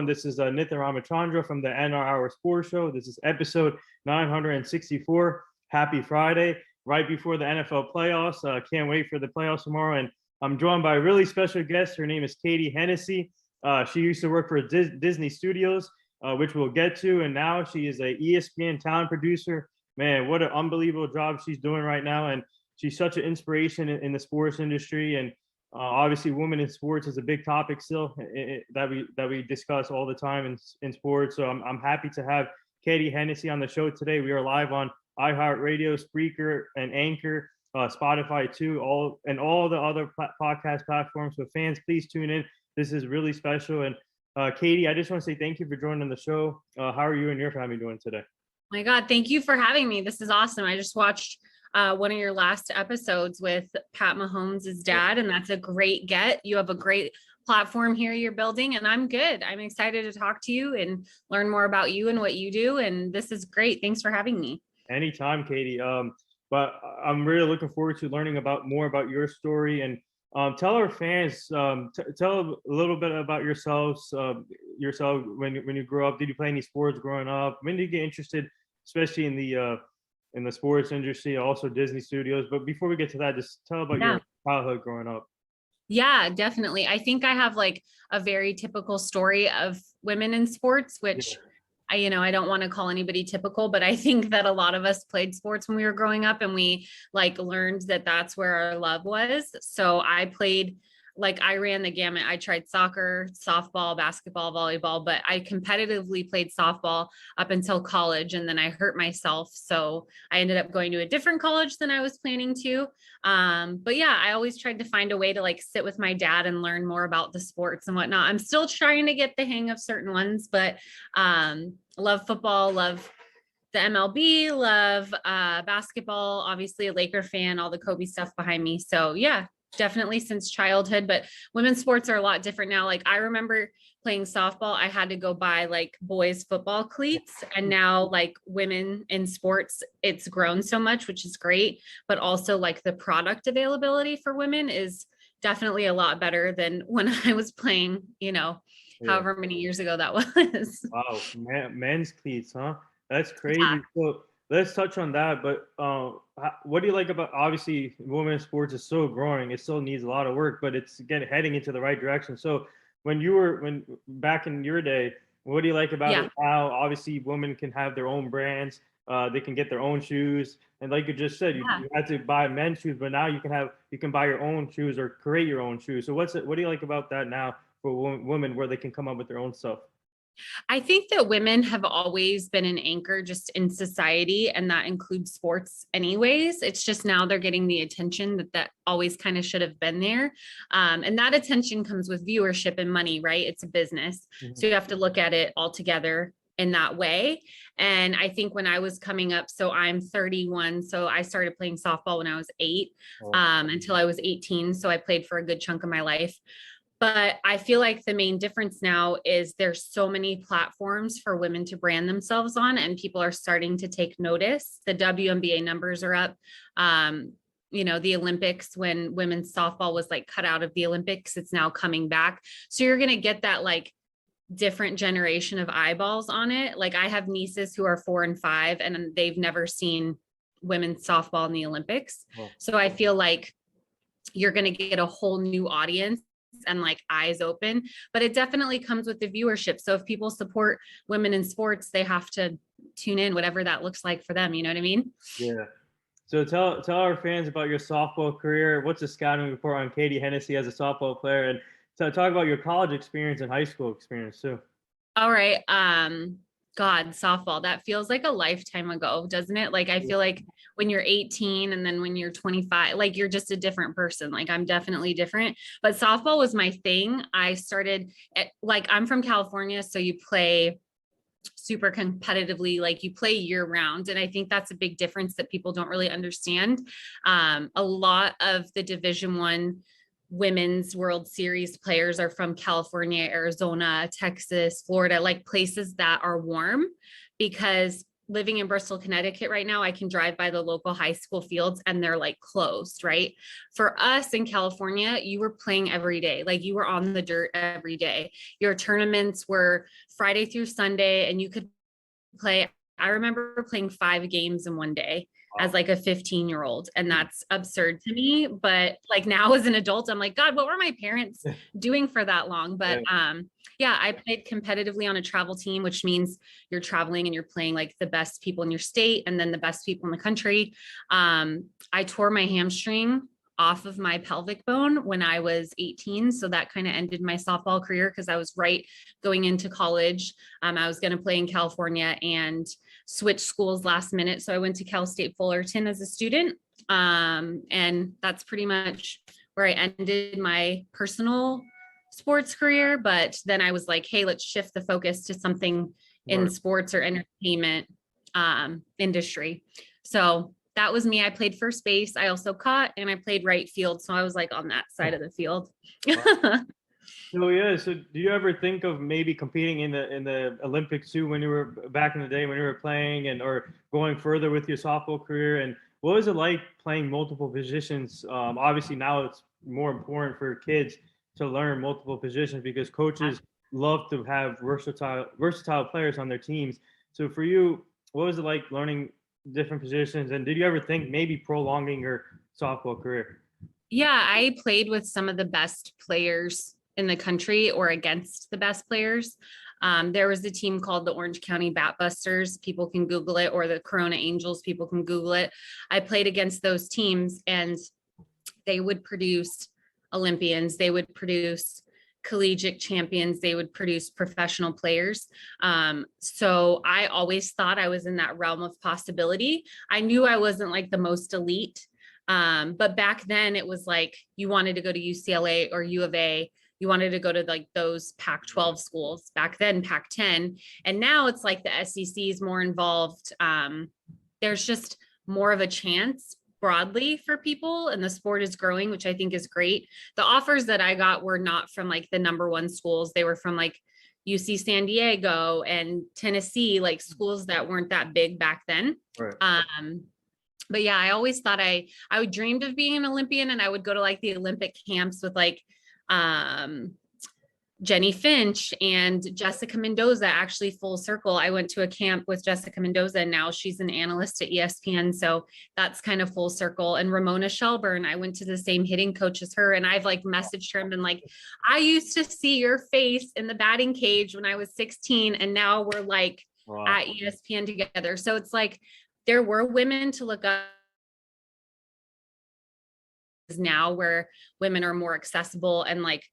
everyone. This is Nithin Ramachandra from the NR Hour Sports Show. This is episode 964. Happy Friday, right before the NFL playoffs. Can't wait for the playoffs tomorrow. And I'm joined by a really special guest. Her name is Katie Hennessey. She used to work for Disney Studios, which we'll get to. And now she is a ESPN talent producer. Man, what an unbelievable job she's doing right now. And she's such an inspiration in the sports industry. And obviously, women in sports is a big topic still that we discuss all the time in sports. So I'm happy to have Katie Hennessey on the show today. We are live on iHeartRadio, Spreaker, and Anchor, Spotify too, all the other podcast platforms. So fans, please tune in. This is really special. And Katie, I just want to say thank you for joining the show. How are you and your family doing today? My God, thank you for having me. This is awesome. I just watched one of your last episodes with Pat Mahomes' dad, and that's a great get. You have a great platform here you're building, and I'm good. I'm excited to talk to you and learn more about you and what you do. And this is great. Thanks for having me. Anytime, Katie. But I'm really looking forward to learning more about your story, and tell our fans, tell a little bit about yourselves. Yourself when you grew up. Did you play any sports growing up? When did you get interested, especially in the sports industry, also Disney Studios? But before we get to that, just tell about your childhood growing up. Yeah, definitely. I think I have like a very typical story of women in sports, which I don't want to call anybody typical, but I think that a lot of us played sports when we were growing up, and we like learned that that's where our love was. So I ran the gamut. I tried soccer, softball, basketball, volleyball, but I competitively played softball up until college, and then I hurt myself. So I ended up going to a different college than I was planning to. But yeah, I always tried to find a way to like sit with my dad and learn more about the sports and whatnot. I'm still trying to get the hang of certain ones, but love football, love the MLB, love basketball, obviously a Laker fan, all the Kobe stuff behind me. So yeah, definitely since childhood, but women's sports are a lot different now. Like I remember playing softball, I had to go buy like boys football cleats, and now like women in sports, it's grown so much, which is great. But also like the product availability for women is definitely a lot better than when I was playing, however many years ago that was. Wow, men's cleats, huh? That's crazy. Yeah. So let's touch on that. But what do you like about, obviously women's sports is still growing. It still needs a lot of work, but it's heading into the right direction. So when back in your day, what do you like about it now? Obviously women can have their own brands. They can get their own shoes. And like you just said, you had to buy men's shoes, but now you can buy your own shoes or create your own shoes. So what do you like about that now for women, where they can come up with their own stuff? I think that women have always been an anchor just in society, and that includes sports anyways. It's just now they're getting the attention that always kind of should have been there. And that attention comes with viewership and money, right? It's a business. Mm-hmm. So you have to look at it all together in that way. And I think when I was coming up, so I'm 31, so I started playing softball when I was 8, until I was 18. So I played for a good chunk of my life. But I feel like the main difference now is there's so many platforms for women to brand themselves on, and people are starting to take notice. The WNBA numbers are up. The Olympics, when women's softball was like cut out of the Olympics, it's now coming back. So you're going to get that like different generation of eyeballs on it. Like I have nieces who are 4 and 5, and they've never seen women's softball in the Olympics. Oh. So I feel like you're going to get a whole new audience and like eyes open, but it definitely comes with the viewership. So if people support women in sports, they have to tune in, whatever that looks like for them. You know what I mean? Yeah. So tell our fans about your softball career. What's the scouting report on Katie Hennessey as a softball player? And so talk about your college experience and high school experience too. All right. God, softball, that feels like a lifetime ago, doesn't it? Like, I feel like when you're 18 and then when you're 25, like you're just a different person. Like I'm definitely different, but softball was my thing. I started I'm from California. So you play super competitively, like you play year round. And I think that's a big difference that people don't really understand. A lot of the Division I women's World Series players are from California, Arizona, Texas, Florida, like places that are warm, because living in Bristol, Connecticut right now, I can drive by the local high school fields and they're like closed, right? For us in California, you were playing every day. Like you were on the dirt every day. Your tournaments were Friday through Sunday and you could play. I remember playing 5 games in one day as like a 15-year-old, and that's absurd to me. But like now as an adult, I'm like, God, what were my parents doing for that long? But yeah, I played competitively on a travel team, which means you're traveling and you're playing like the best people in your state and then the best people in the country. I tore my hamstring off of my pelvic bone when I was 18. So that kind of ended my softball career because I was right going into college. I was going to play in California and switch schools last minute. So I went to Cal State Fullerton as a student. And that's pretty much where I ended my personal sports career. But then I was like, hey, let's shift the focus to something in sports or entertainment industry. So that was me. I played first base. I also caught and I played right field. So I was like on that side of the field. So yeah, so do you ever think of maybe competing in the Olympics too when you were back in the day when you were playing and or going further with your softball career? And what was it like playing multiple positions? Obviously now it's more important for kids to learn multiple positions because coaches love to have versatile players on their teams. So for you, what was it like learning different positions? And did you ever think maybe prolonging your softball career? Yeah, I played with some of the best players in the country or against the best players. There was a team called the Orange County Bat Busters. People can Google it, or the Corona Angels. People can Google it. I played against those teams and they would produce Olympians. They would produce collegiate champions. They would produce professional players. So I always thought I was in that realm of possibility. I knew I wasn't like the most elite. But back then it was like you wanted to go to UCLA or U of A. You wanted to go to like those Pac-12 schools back then, Pac-10. And now it's like the SEC is more involved. There's just more of a chance broadly for people and the sport is growing, which I think is great. The offers that I got were not from like the number one schools. They were from like UC San Diego and Tennessee, like schools that weren't that big back then. Right. But yeah, I always thought I dreamed of being an Olympian, and I would go to like the Olympic camps with like Jenny Finch and Jessica Mendoza. Actually, full circle, I went to a camp with Jessica Mendoza and now she's an analyst at ESPN. So that's kind of full circle. And Ramona Shelburne, I went to the same hitting coach as her. And I've like messaged her and been like, I used to see your face in the batting cage when I was 16. And now we're like at ESPN together. So it's like, there were women to look up now where women are more accessible and like,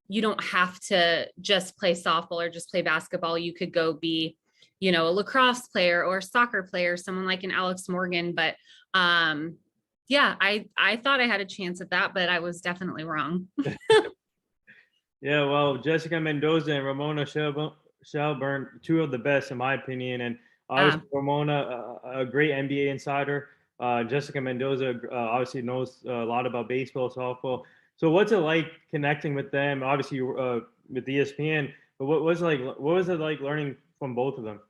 you don't have to just play softball or just play basketball. You could go be, you know, a lacrosse player or a soccer player, someone like an Alex Morgan. But yeah, I thought I had a chance at that, but I was definitely wrong. Yeah, well, Jessica Mendoza and Ramona Shelburne, two of the best in my opinion. And obviously Ramona, a great NBA insider. Jessica Mendoza obviously knows a lot about baseball, softball. So what's it like connecting with them? Obviously, with ESPN, but what was it like learning from both of them?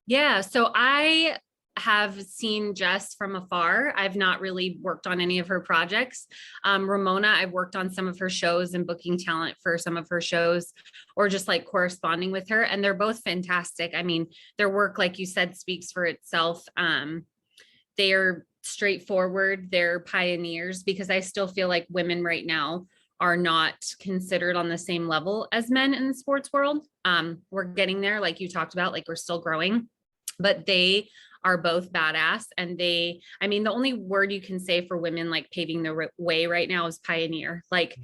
Yeah, so I have seen Jess from afar. I've not really worked on any of her projects. Ramona, I've worked on some of her shows and booking talent for some of her shows, or just like corresponding with her. And they're both fantastic. I mean, their work, like you said, speaks for itself. They are straightforward. They're pioneers, because I still feel like women right now are not considered on the same level as men in the sports world. We're getting there, like you talked about, like we're still growing, but they are both badass. And I mean, the only word you can say for women like paving the way right now is pioneer. Like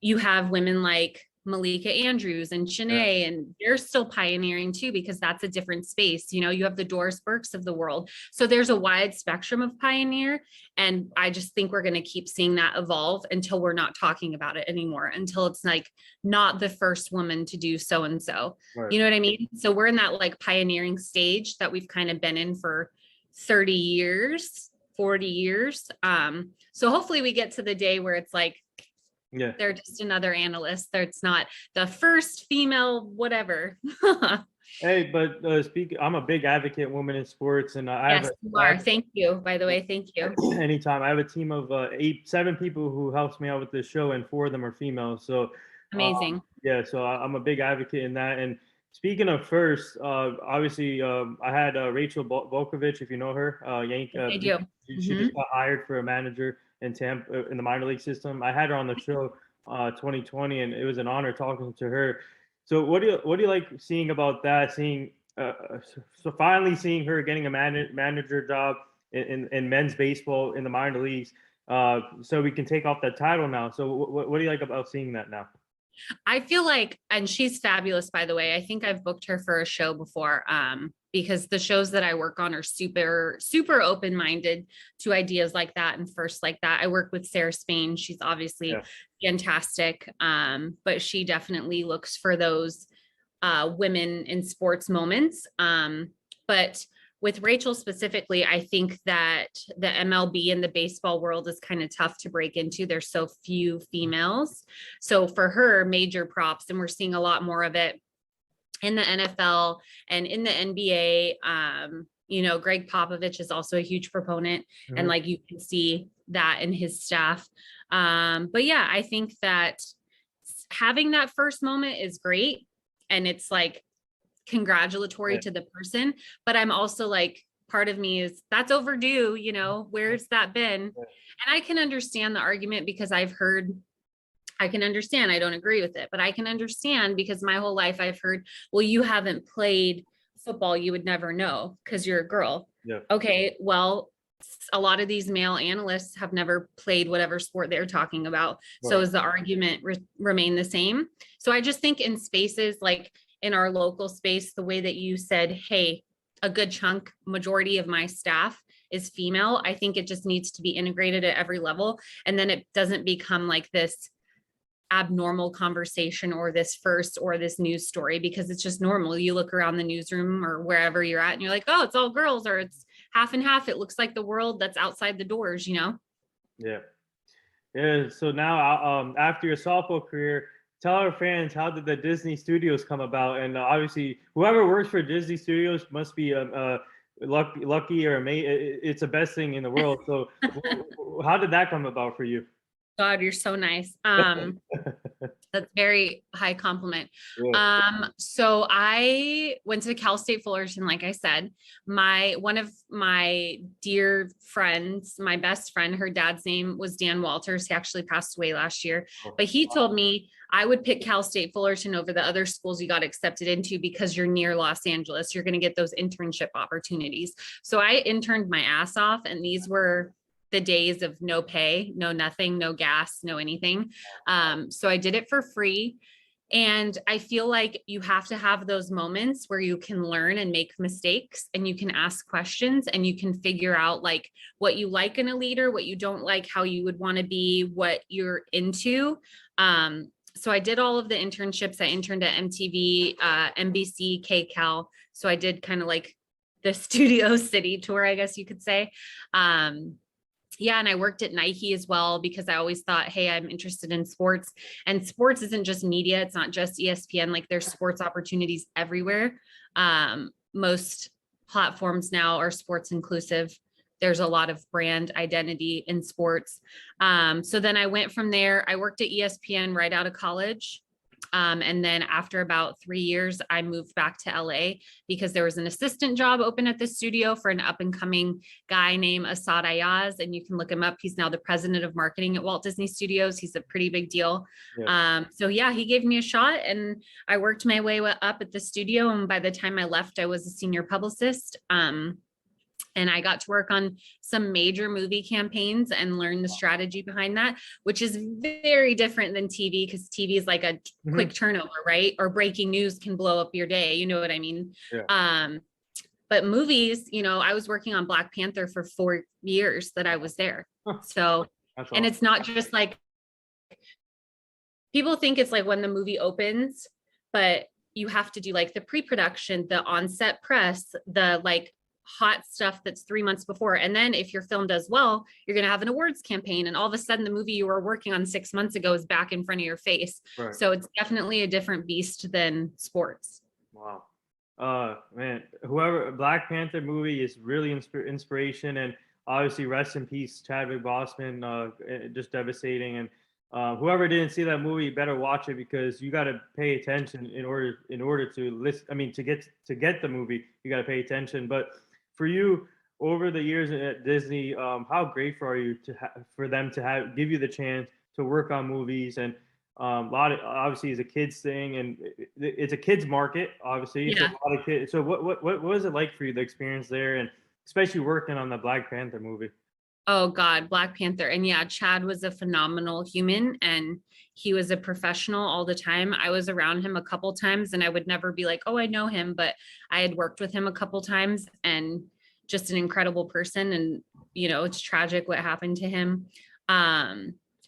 you have women like Malika Andrews and Shanae, and they're still pioneering too, because that's a different space. You know, you have the Doris Burks of the world. So there's a wide spectrum of pioneer. And I just think we're going to keep seeing that evolve until we're not talking about it anymore, until it's like not the first woman to do so-and-so. You know what I mean? So we're in that like pioneering stage that we've kind of been in for 30 years, 40 years. So hopefully we get to the day where it's like Yeah. They're just another analyst. It's not the first female, whatever. Hey, but I'm a big advocate of women in sports, and Yes, you are. Thank you. By the way, thank you. anytime. I have a team of 7 people who helps me out with this show, and 4 of them are females. So Amazing. yeah, so I'm a big advocate in that. And speaking of first, obviously, I had Rachel Volkovich, if you know her, I do. She just got hired for a manager in Tampa in the minor league system. I had her on the show 2020, and it was an honor talking to her. So what do you like seeing about that? Seeing so finally seeing her getting a manager job in men's baseball in the minor leagues, so we can take off that title now. So what do you like about seeing that now? I feel like, and she's fabulous, by the way. I think I've booked her for a show before, because the shows that I work on are super, super open-minded to ideas like that and first like that. I work with Sarah Spain. She's obviously fantastic, but she definitely looks for those women in sports moments. But with Rachel specifically, I think that the MLB and the baseball world is kind of tough to break into. There's so few females. So for her, major props, and we're seeing a lot more of it in the NFL and in the NBA. Greg Popovich is also a huge proponent, and like you can see that in his staff. But yeah, I think that having that first moment is great. And it's like congratulatory to the person, but I'm also like, part of me is that's overdue, where's that been? And I can understand the argument because I can understand, I don't agree with it, but I can understand because my whole life I've heard, well, you haven't played football, you would never know because you're a girl. Okay, well, a lot of these male analysts have never played whatever sport they're talking about. So does the argument remain the same? So I just think in spaces like in our local space, the way that you said, hey, a good chunk, majority of my staff is female. I think it just needs to be integrated at every level. And then it doesn't become like this abnormal conversation or this first or this news story, because it's just normal. You look around the newsroom or wherever you're at and you're like, oh, it's all girls, or it's half and half. It looks like the world that's outside the doors, Yeah. So now, after your softball career, tell our fans, how did the Disney Studios come about? And obviously, whoever works for Disney Studios must be lucky or amazing. It's the best thing in the world. So, how did that come about for you? God, you're so nice. That's very high compliment. So I went to Cal State Fullerton, like I said. One of my dear friends, my best friend, her dad's name was Dan Walters. He actually passed away last year, but he told me I would pick Cal State Fullerton over the other schools you got accepted into because you're near Los Angeles. You're going to get those internship opportunities. So I interned my ass off, and these were the days of no pay, no nothing, no gas, no anything. So I did it for free. And I feel like you have to have those moments where you can learn and make mistakes, and you can ask questions, and you can figure out like what you like in a leader, what you don't like, how you would want to be, what you're into. So I did all of the internships. I interned at MTV, NBC, KCAL. So I did kind of like the Studio City tour, I guess you could say. And I worked at Nike as well because I always thought, hey, I'm interested in sports, and sports isn't just media. It's not just ESPN. Like there's sports opportunities everywhere. Most platforms now are sports inclusive. There's a lot of brand identity in sports. So then I went from there. I worked at ESPN right out of college. And then after about 3 years, I moved back to LA because there was an assistant job open at the studio for an up and coming guy named Asad Ayaz. And you can look him up. He's now the president of marketing at Walt Disney Studios. He's a pretty big deal. So he gave me a shot, and I worked my way up at the studio. And by the time I left, I was a senior publicist. And I got to work on some major movie campaigns and learn the strategy behind that, which is very different than TV, because TV is like a quick turnover, right? Or breaking news can blow up your day. You know what I mean? But movies, I was working on Black Panther for 4 years that I was there. So, and it's not just like, people think it's like when the movie opens, but you have to do like the pre-production, the on-set press, the like hot stuff that's 3 months before. And then if your film does well, you're going to have an awards campaign. And all of a sudden the movie you were working on 6 months ago is back in front of your face. Right. So it's definitely a different beast than sports. Wow. Man, whoever Black Panther movie is really inspiration, and obviously rest in peace, Chadwick Boseman, just devastating. And whoever didn't see that movie better watch it, because you got to pay attention in order to listen. I mean, to get the movie, you got to pay attention. But for you, over the years at Disney, how grateful are you for them to give you the chance to work on movies? And a lot of, obviously, is a kids thing, and it's a kids market, obviously. Yeah. So a lot of kids. So what was it like for you, the experience there, and especially working on the Black Panther movie? Oh God, Black Panther. And yeah, Chad was a phenomenal human, and he was a professional all the time. I was around him a couple times and I would never be like, oh, I know him, but I had worked with him a couple times, and just an incredible person. And, you know, it's tragic what happened to him.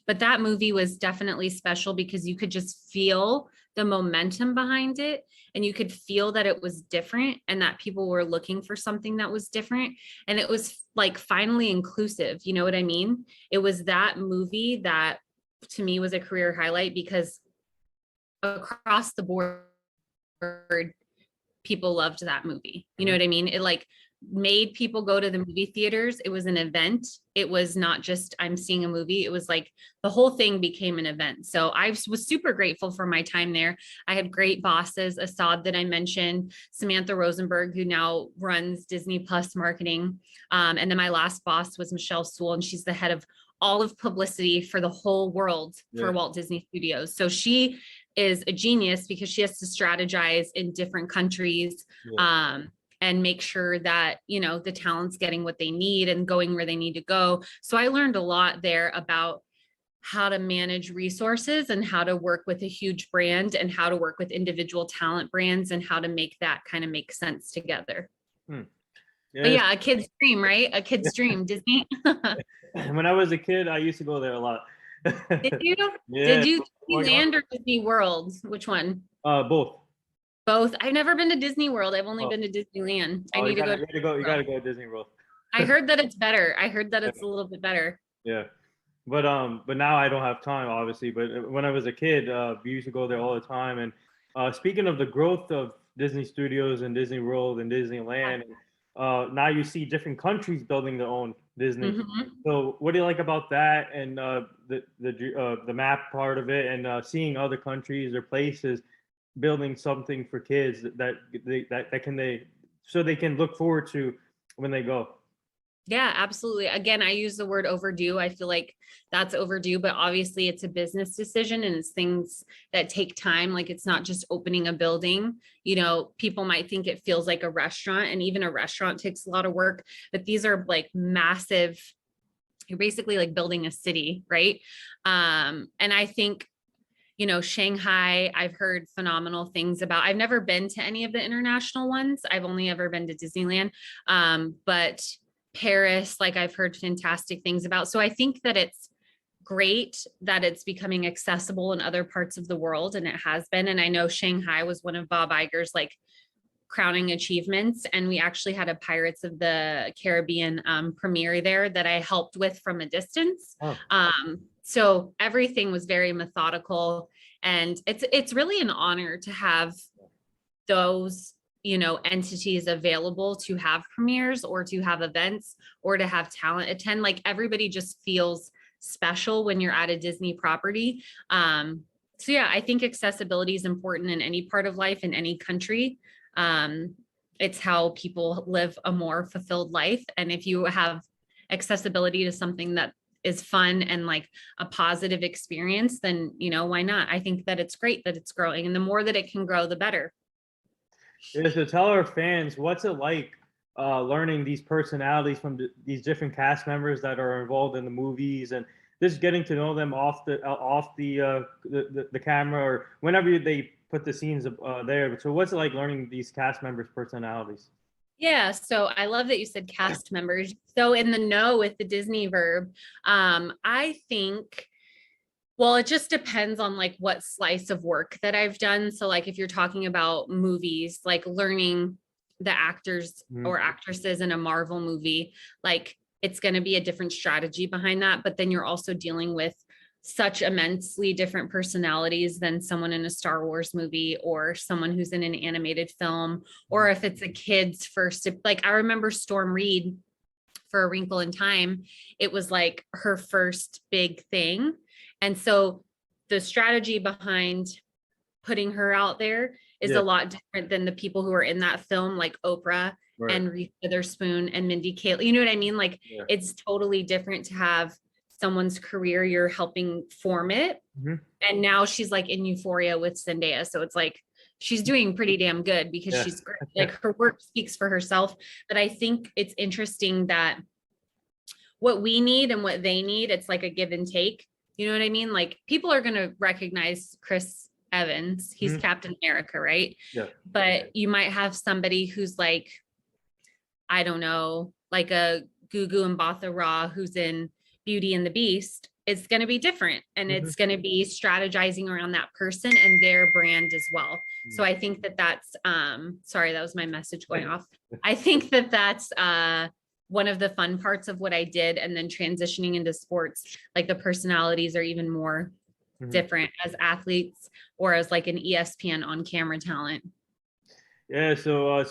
But that movie was definitely special because you could just feel the momentum behind it, and you could feel that it was different and that people were looking for something that was different. And it was like finally inclusive. You know what I mean? It was that movie that to me was a career highlight, because across the board, people loved that movie. You know what I mean? It like made people go to the movie theaters. It was an event. It was not just I'm seeing a movie. It was like the whole thing became an event. So I was super grateful for my time there. I had great bosses, Assad that I mentioned, Samantha Rosenberg, who now runs Disney Plus marketing. And then my last boss was Michelle Sewell, and she's the head of all of publicity for the whole world for Walt Disney Studios. So she is a genius because she has to strategize in different countries. And make sure that, you know, the talent's getting what they need and going where they need to go. So I learned a lot there about how to manage resources and how to work with a huge brand and how to work with individual talent brands and how to make that kind of make sense together. But yeah, a kid's dream, right? A kid's dream, Disney. When I was a kid, I used to go there a lot. Did you? Yeah. Did you Disneyland or Disney World? Which one? Both. Both. I've never been to Disney World. I've only been to Disneyland. I need to go. You gotta go to Disney World. I heard that it's better. I heard that it's a little bit better. Yeah, but now I don't have time, obviously. But when I was a kid, we used to go there all the time. And speaking of the growth of Disney Studios and Disney World and Disneyland, now you see different countries building their own Disney. So what do you like about that, and the map part of it, and seeing other countries or places building something for kids so they can look forward to when they go? Yeah, absolutely. Again, I use the word overdue. I feel like that's overdue, but obviously it's a business decision and it's things that take time. Like it's not just opening a building. You know, people might think it feels like a restaurant, and even a restaurant takes a lot of work, but these are like massive. You're basically like building a city, right? And I think, you know, Shanghai, I've heard phenomenal things about. I've never been to any of the international ones. I've only ever been to Disneyland. But Paris, like I've heard fantastic things about. So I think that it's great that it's becoming accessible in other parts of the world, and it has been. And I know Shanghai was one of Bob Iger's like crowning achievements. And we actually had a Pirates of the Caribbean premiere there that I helped with from a distance. So everything was very methodical, and it's really an honor to have those, you know, entities available to have premieres or to have events or to have talent attend. Like everybody just feels special when you're at a Disney property. So yeah, I think accessibility is important in any part of life in any country. It's how people live a more fulfilled life. And if you have accessibility to something that is fun and like a positive experience, then, you know, why not? I think that it's great that it's growing, and the more that it can grow, the better. Yeah, so tell our fans, what's it like learning these personalities from these different cast members that are involved in the movies, and just getting to know them off the camera or whenever they put the scenes there. So what's it like learning these cast members' personalities? Yeah, so I love that you said cast members. So in the know with the Disney verb, I think, well, it just depends on like what slice of work that I've done. So like if you're talking about movies, like learning the actors or actresses in a Marvel movie, like it's going to be a different strategy behind that. But then you're also dealing with such immensely different personalities than someone in a Star Wars movie or someone who's in an animated film, or if it's a kid's first, like I remember Storm Reed for A Wrinkle in Time, it was like her first big thing. And so the strategy behind putting her out there is a lot different than the people who are in that film, like Oprah and Reese Witherspoon and Mindy Kaling. You know what I mean? Like it's totally different to have someone's career, you're helping form it. And now she's like in Euphoria with Zendaya. So it's like, she's doing pretty damn good because she's great. Like her work speaks for herself. But I think it's interesting that what we need and what they need, it's like a give and take. You know what I mean? Like people are going to recognize Chris Evans. He's Captain America, right? Yeah. But you might have somebody who's like, I don't know, like a Gugu Mbatha Raw who's in Beauty and the Beast. It's going to be different, and it's going to be strategizing around that person and their brand as well. So I think that that's sorry, that was my message going off. I think that that's one of the fun parts of what I did, and then transitioning into sports, like the personalities are even more different as athletes or as like an ESPN on camera talent. Yeah. So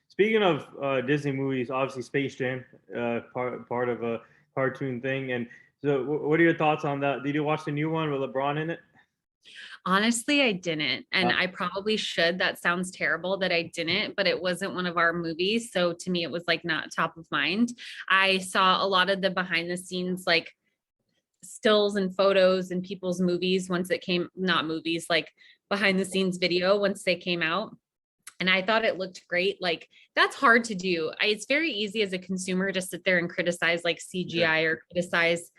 speaking of Disney movies, obviously Space Jam, part of a cartoon thing. And so what are your thoughts on that? Did you watch the new one with LeBron in it? Honestly, I didn't. And I probably should. That sounds terrible that I didn't, but it wasn't one of our movies. So to me, it was like not top of mind. I saw a lot of the behind the scenes, like stills and photos and people's movies once it came, not movies, like behind the scenes video once they came out. And I thought it looked great. Like that's hard to do. It's very easy as a consumer to sit there and criticize like CGI or criticize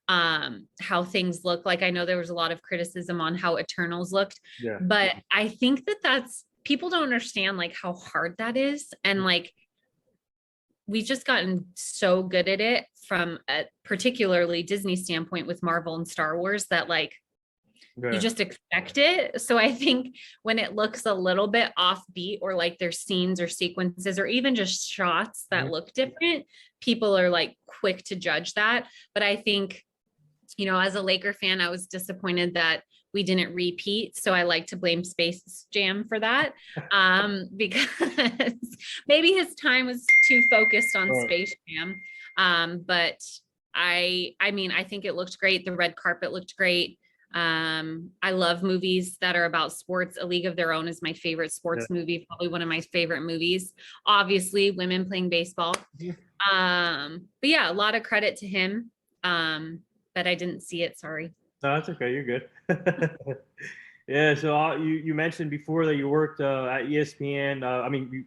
how things look. Like I know there was a lot of criticism on how Eternals looked, but I think that that's, people don't understand like how hard that is. And like, we've just gotten so good at it from a particularly Disney standpoint with Marvel and Star Wars that like, you just expect it. So I think when it looks a little bit offbeat, or like there's scenes or sequences or even just shots that look different, people are like quick to judge that. But I think, you know, as a Laker fan, I was disappointed that we didn't repeat. So I like to blame Space Jam for that, because maybe his time was too focused on Space Jam. But I mean, I think it looked great. The red carpet looked great. I love movies that are about sports. A League of Their Own is my favorite sports movie, probably one of my favorite movies. Obviously, women playing baseball. But yeah, a lot of credit to him. But I didn't see it. Sorry. No, that's okay. You're good. Yeah. So you mentioned before that you worked at ESPN. I mean,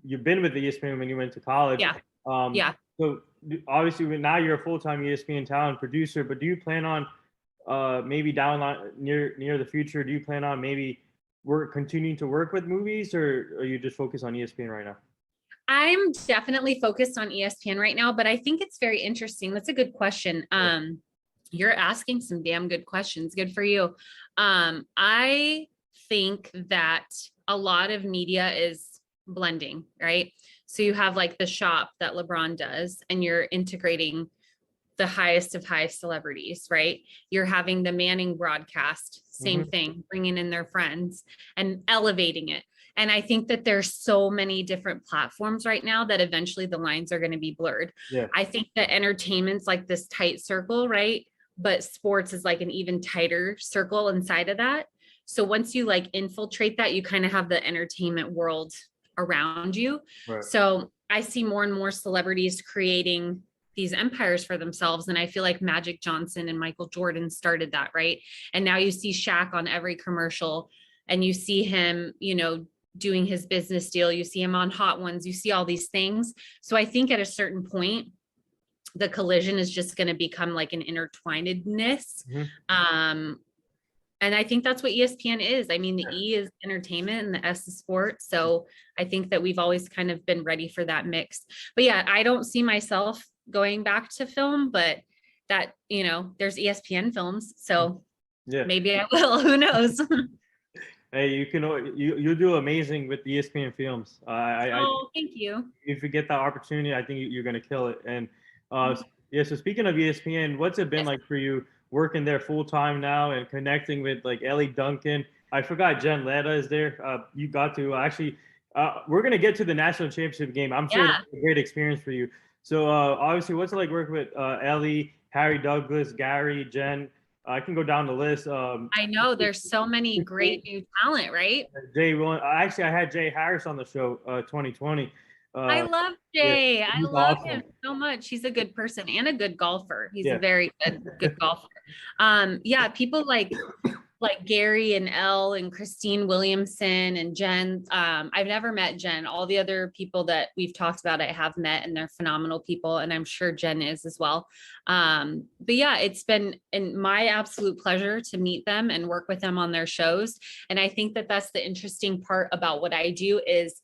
you've been with ESPN when you went to college. Yeah. So obviously now you're a full-time ESPN talent producer, but do you plan on maybe down near the future, do you plan on maybe continuing to work with movies, or are you just focused on ESPN right now? I'm definitely focused on ESPN right now, but I think it's very interesting. That's a good question. You're asking some damn good questions. Good for you. I think that a lot of media is blending, right? So you have like the shop that LeBron does, and you're integrating the highest of high celebrities, right? You're having the Manning broadcast, same thing, bringing in their friends and elevating it. And I think that there's so many different platforms right now that eventually the lines are going to be blurred. I think that entertainment's like this tight circle, right? But sports is like an even tighter circle inside of that. So once you like infiltrate that, you kind of have the entertainment world around you. So I see more and more celebrities creating these empires for themselves. And I feel like Magic Johnson and Michael Jordan started that, right? And now you see Shaq on every commercial, and you see him, you know, doing his business deal. You see him on Hot Ones. You see all these things. So I think at a certain point, the collision is just going to become like an intertwinedness. And I think that's what ESPN is. I mean, the E is entertainment and the S is sport. So I think that we've always kind of been ready for that mix. But yeah, I don't see myself going back to film, but that, you know, there's ESPN films. So maybe I will, who knows? Hey, you do amazing with the ESPN films. Oh, thank you. If you get that opportunity, I think you're gonna kill it. And Mhm. yeah, so speaking of ESPN, what's it been Yes. like for you working there full time now and connecting with like Ellie Duncan? I forgot Jen Letta is there. You got to actually. We're gonna get to the national championship game. I'm sure Yeah. that's a great experience for you. So obviously, what's it like working with Ellie, Harry Douglas, Gary, Jen? I can go down the list. I know there's so many great new talent, right? Jay Williams. Actually, I had Jay Harris on the show 2020. I Uh, love yeah, Jay. I he's love him awesome. so much. He's a good person and a good golfer. He's a Yeah, very good golfer. Yeah, people like Gary and Elle and Christine Williamson and Jen. I've never met Jen. All the other people that we've talked about, I have met, and they're phenomenal people. And I'm sure Jen is as well. But yeah, it's been my absolute pleasure to meet them and work with them on their shows. And I think that that's the interesting part about what I do is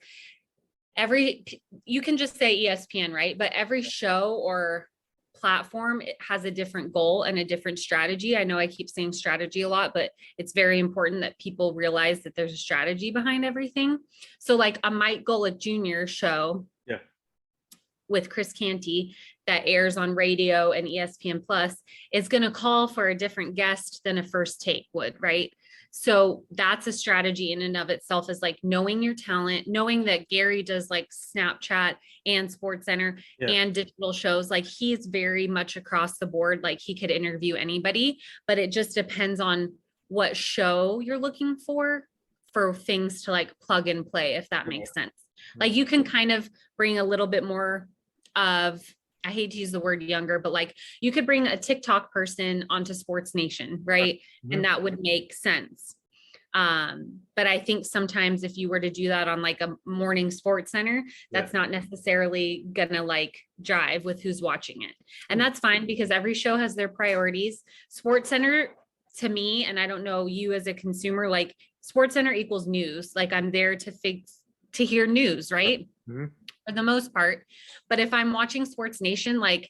you can just say ESPN, right? But every show or platform, it has a different goal and a different strategy. I know I keep saying strategy a lot, but it's very important that people realize that there's a strategy behind everything. So like a Mike Golick Jr. show yeah, with Chris Canty that airs on radio and ESPN Plus is going to call for a different guest than a First Take would, right? So that's a strategy in and of itself, is like knowing your talent, knowing that Gary does like Snapchat and Sports Center yeah. and digital shows. Like he's very much across the board. Like he could interview anybody, but it just depends on what show you're looking for things to like plug and play, if that makes sense. Like you can kind of bring a little bit more of, I hate to use the word younger, but like you could bring a TikTok person onto Sports Nation, right? Mhm. And that would make sense. But I think sometimes if you were to do that on like a morning Sports Center, that's not necessarily gonna like jive with who's watching it. And that's fine because every show has their priorities. Sports Center to me, and I don't know you as a consumer, like Sports Center equals news. Like I'm there to hear news, right? Mhm. For the most part. But if I'm watching Sports Nation, like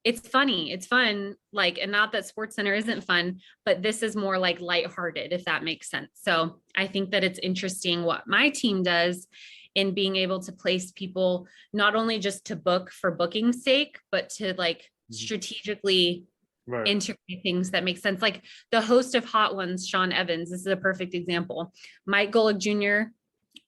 it's funny, it's fun, like, and not that Sports Center isn't fun, but this is more like lighthearted, if that makes sense. So I think that it's interesting what my team does in being able to place people not only just to book for booking's sake, but to like strategically Right. integrate things that make sense. Like the host of Hot Ones, Sean Evans, this is a perfect example. Mike Golick Jr.,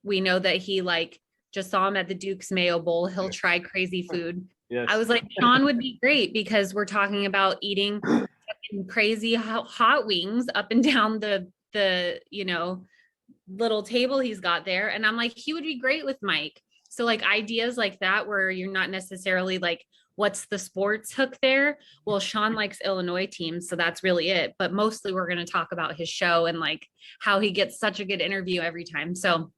we know that he like just saw him at the Duke's Mayo Bowl. He'll try crazy food. Yes. I was like, Sean would be great because we're talking about eating crazy hot wings up and down the little table he's got there. And I'm like, he would be great with Mike. So like ideas like that, where you're not necessarily like, what's the sports hook there? Well, Sean likes Illinois teams, so that's really it. But mostly we're going to talk about his show and like how he gets such a good interview every time. So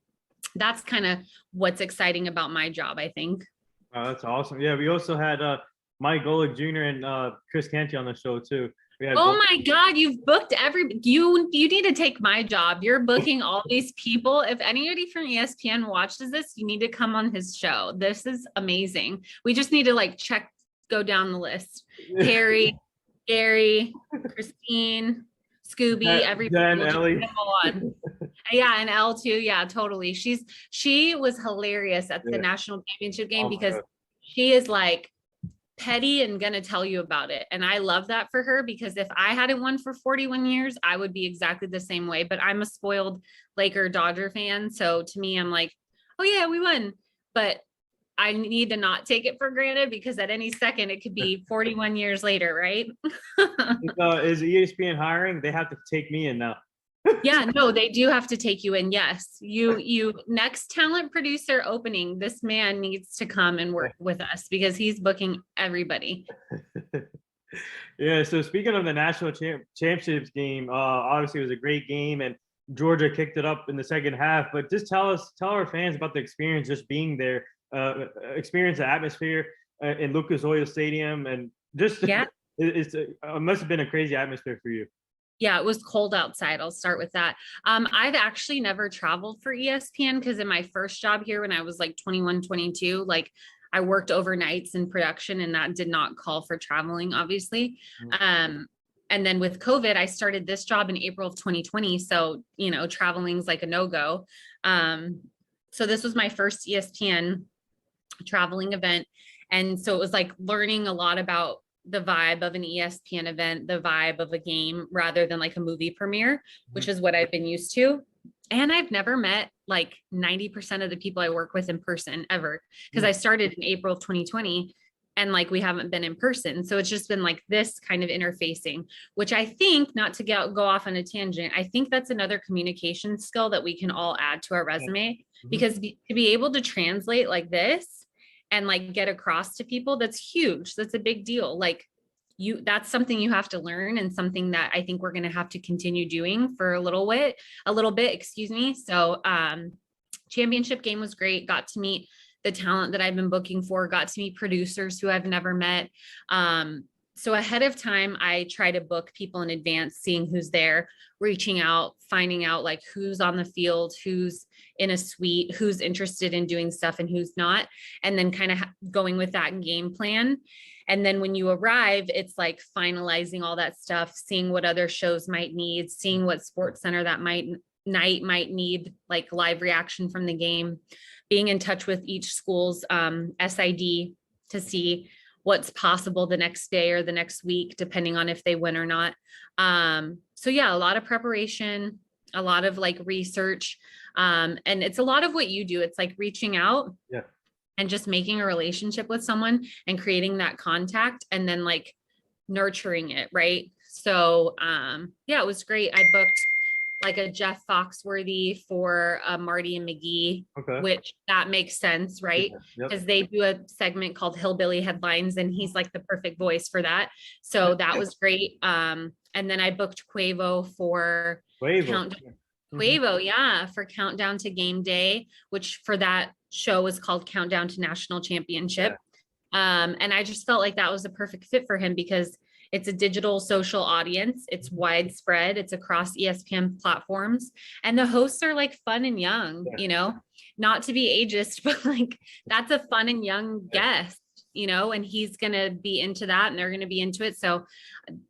that's kind of what's exciting about my job, I think. Oh, that's awesome. Yeah, we also had Mike Golick Jr. and Chris Canty on the show too. We had Oh my God, you've booked you need to take my job. You're booking all these people. If anybody from ESPN watches this, you need to come on his show. This is amazing. We just need to like go down the list. Harry, Gary, Christine, Scooby, everybody. Jen, Ellie. On. Yeah, and Elle too. Yeah, totally. She was hilarious at the national championship game because she is like petty and gonna tell you about it. And I love that for her, because if I hadn't won for 41 years, I would be exactly the same way. But I'm a spoiled Laker Dodger fan. So to me, I'm like, oh yeah, we won. But I need to not take it for granted, because at any second it could be 41 years later, right? Is ESPN hiring? They have to take me in now. Yeah, no, they do have to take you in. Yes. You next talent producer opening, this man needs to come and work with us because he's booking everybody. Yeah. So speaking of the national championships game, obviously it was a great game and Georgia kicked it up in the second half, but just tell our fans about the experience, just being there, experience the atmosphere in Lucas Oil Stadium, and just, it must have been a crazy atmosphere for you. Yeah, it was cold outside. I'll start with that. I've actually never traveled for ESPN because in my first job here, when I was like 21, 22, like I worked overnights in production and that did not call for traveling, obviously. And then with COVID, I started this job in April of 2020. So, traveling's like a no-go. So this was my first ESPN traveling event. And so it was like learning a lot about the vibe of an ESPN event, the vibe of a game rather than like a movie premiere, which is what I've been used to. And I've never met like 90% of the people I work with in person ever, because I started in April of 2020 and like we haven't been in person. So it's just been like this kind of interfacing, which I think, not to go off on a tangent, I think that's another communication skill that we can all add to our resume, because to be able to translate like this and like get across to people, that's huge. That's a big deal. Like that's something you have to learn, and something that I think we're going to have to continue doing for a little bit, excuse me. So, championship game was great. Got to meet the talent that I've been booking for, got to meet producers who I've never met. So ahead of time, I try to book people in advance, seeing who's there, reaching out, finding out like who's on the field, who's in a suite, who's interested in doing stuff and who's not, and then kind of going with that game plan. And then when you arrive, it's like finalizing all that stuff, seeing what other shows might need, seeing what sports center that might need like live reaction from the game, being in touch with each school's SID to see what's possible the next day or the next week, depending on if they win or not. So yeah, a lot of preparation, a lot of like research. And it's a lot of what you do. It's like reaching out and just making a relationship with someone and creating that contact and then like nurturing it. Right. So yeah, it was great. I booked like a Jeff Foxworthy for Marty and McGee, which that makes sense, right? Because they do a segment called Hillbilly Headlines, and he's like the perfect voice for that. So that was great. And then I booked Quavo for Quavo, for Countdown to Game Day, which for that show was called Countdown to National Championship. And I just felt like that was a perfect fit for him, because it's a digital social audience. It's widespread. It's across ESPN platforms. And the hosts are like fun and young, not to be ageist, but like that's a fun and young guest, and he's going to be into that and they're going to be into it. So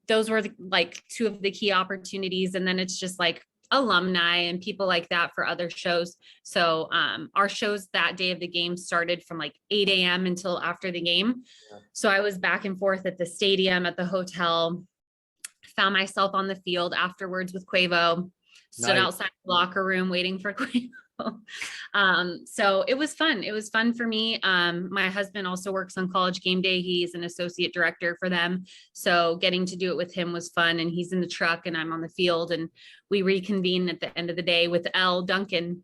those were like two of the key opportunities. And then it's just like alumni and people like that for other shows. So our shows that day of the game started from like 8 a.m. until after the game. So I was back and forth at the stadium, at the hotel, found myself on the field afterwards with Quavo, stood outside the locker room waiting for Quavo. So it was fun. It was fun for me. My husband also works on College Game Day. He's an associate director for them. So getting to do it with him was fun. And he's in the truck and I'm on the field, and we reconvene at the end of the day with Elle Duncan,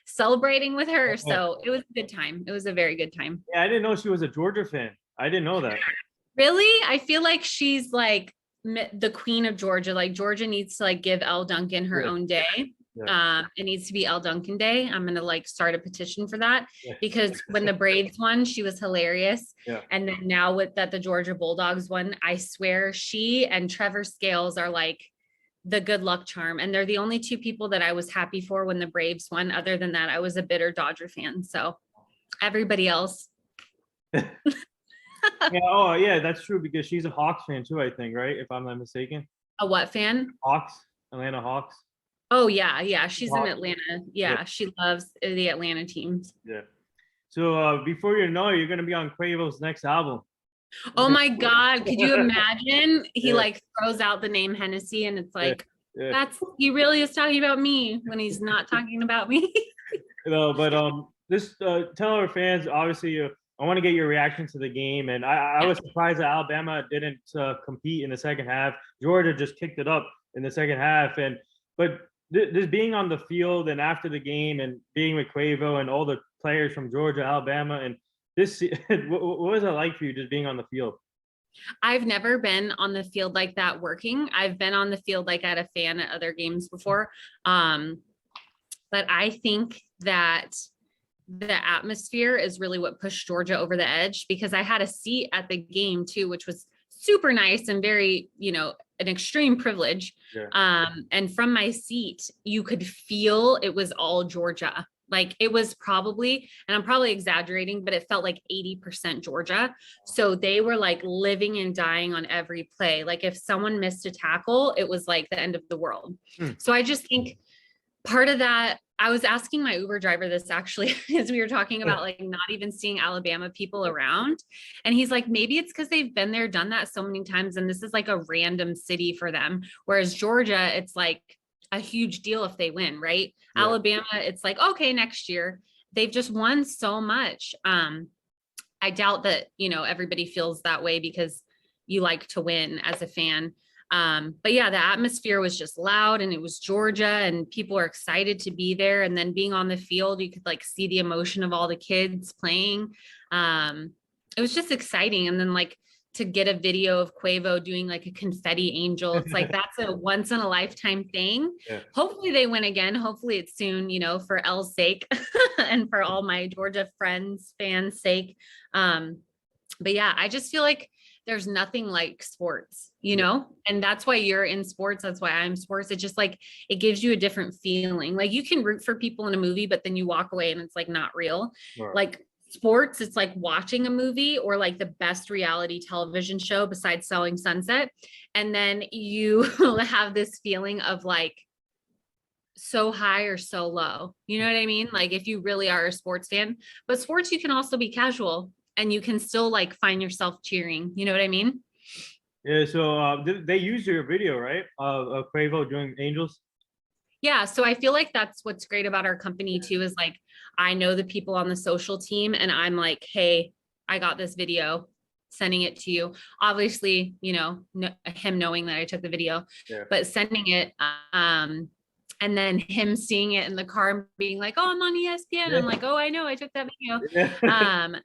celebrating with her. So it was a good time. It was a very good time. Yeah. I didn't know she was a Georgia fan. I didn't know that. Really? I feel like she's like the queen of Georgia. Like Georgia needs to like give Elle Duncan her own day. It needs to be Elle Duncan Day. I'm going to like start a petition for that, because when the Braves won, she was hilarious. And then now that the Georgia Bulldogs won, I swear she and Trevor Scales are like the good luck charm. And they're the only two people that I was happy for when the Braves won. Other than that, I was a bitter Dodger fan. So everybody else. That's true, because she's a Hawks fan too, I think, right? If I'm not mistaken. A what fan? Hawks, Atlanta Hawks. Oh yeah. She's in Atlanta. She loves the Atlanta teams. So before you know it, you're going to be on Quavo's next album. Oh my God. Could you imagine? He like throws out the name Hennessey and it's like, he really is talking about me when he's not talking about me. Just tell our fans, obviously, I want to get your reaction to the game. And I was surprised that Alabama didn't compete in the second half. Georgia just kicked it up in the second half. But this being on the field and after the game and being with Quavo and all the players from Georgia, Alabama, and this, what was it like for you just being on the field? I've never been on the field like that working. I've been on the field like at a fan at other games before. But I think that the atmosphere is really what pushed Georgia over the edge, because I had a seat at the game too, which was super nice and very, an extreme privilege. And from my seat, you could feel it was all Georgia. Like it was probably, and I'm probably exaggerating, but it felt like 80% Georgia. So they were like living and dying on every play. Like if someone missed a tackle, it was like the end of the world. So I just think part of that, I was asking my Uber driver this actually, as we were talking about like not even seeing Alabama people around. And he's like, maybe it's because they've been there, done that so many times. And this is like a random city for them. Whereas Georgia, it's like a huge deal if they win, right? Yeah. Alabama, it's like, okay, next year. They've just won so much. I doubt that, everybody feels that way because you like to win as a fan. But yeah, the atmosphere was just loud and it was Georgia and people are excited to be there. And then being on the field, you could like see the emotion of all the kids playing. It was just exciting. And then like to get a video of Quavo doing like a confetti angel, it's like, that's a once in a lifetime thing. Yeah. Hopefully they win again. Hopefully it's soon, for L's sake and for all my Georgia fans' sake. But yeah, I just feel like there's nothing like sports, and that's why you're in sports. That's why I'm sports. It just like, it gives you a different feeling. Like you can root for people in a movie, but then you walk away and it's like not real. Right. Like sports, it's like watching a movie or like the best reality television show besides Selling Sunset. And then you have this feeling of like so high or so low. You know what I mean? Like if you really are a sports fan, but sports, you can also be casual. And you can still like find yourself cheering. You know what I mean? Yeah. So they used your video, right? Of Quavo doing Angels. Yeah. So I feel like that's what's great about our company too, is like, I know the people on the social team and I'm like, hey, I got this video, sending it to you. Obviously, him knowing that I took the video, but sending it, and then him seeing it in the car and being like, oh, I'm on ESPN. Yeah. I'm like, oh, I know, I took that video. Yeah.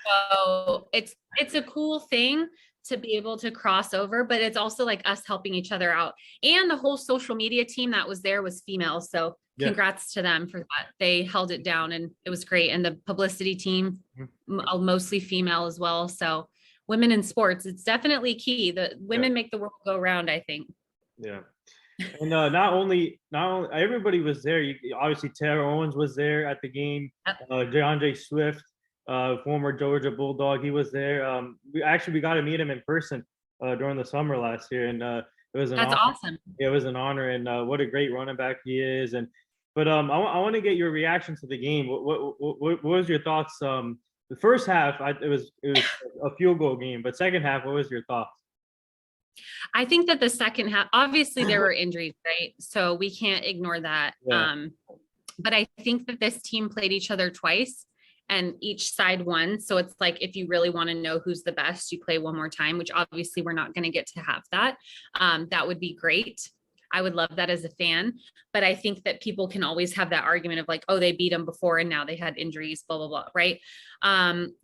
So it's a cool thing to be able to cross over, but it's also like us helping each other out. And the whole social media team that was there was female. So congrats to them for that. They held it down and it was great. And the publicity team, mostly female as well. So women in sports, it's definitely key. The women make the world go round, I think. Yeah. And not only everybody was there. Obviously Taylor Owens was there at the game. DeAndre Swift, former Georgia Bulldog, he was there. We got to meet him in person during the summer last year, and it was that's honor. Awesome. It was an honor, and what a great running back he is. But I want to get your reaction to the game. What was your thoughts? The first half, it was a field goal game, but second half, what was your thoughts? I think that the second half, obviously there were injuries, right? So we can't ignore that. Yeah. But I think that this team played each other twice and each side won. So it's like, if you really want to know who's the best, you play one more time, which obviously we're not going to get to have that. That would be great. I would love that as a fan, but I think that people can always have that argument of like, oh, they beat them before and now they had injuries, blah, blah, blah. Right.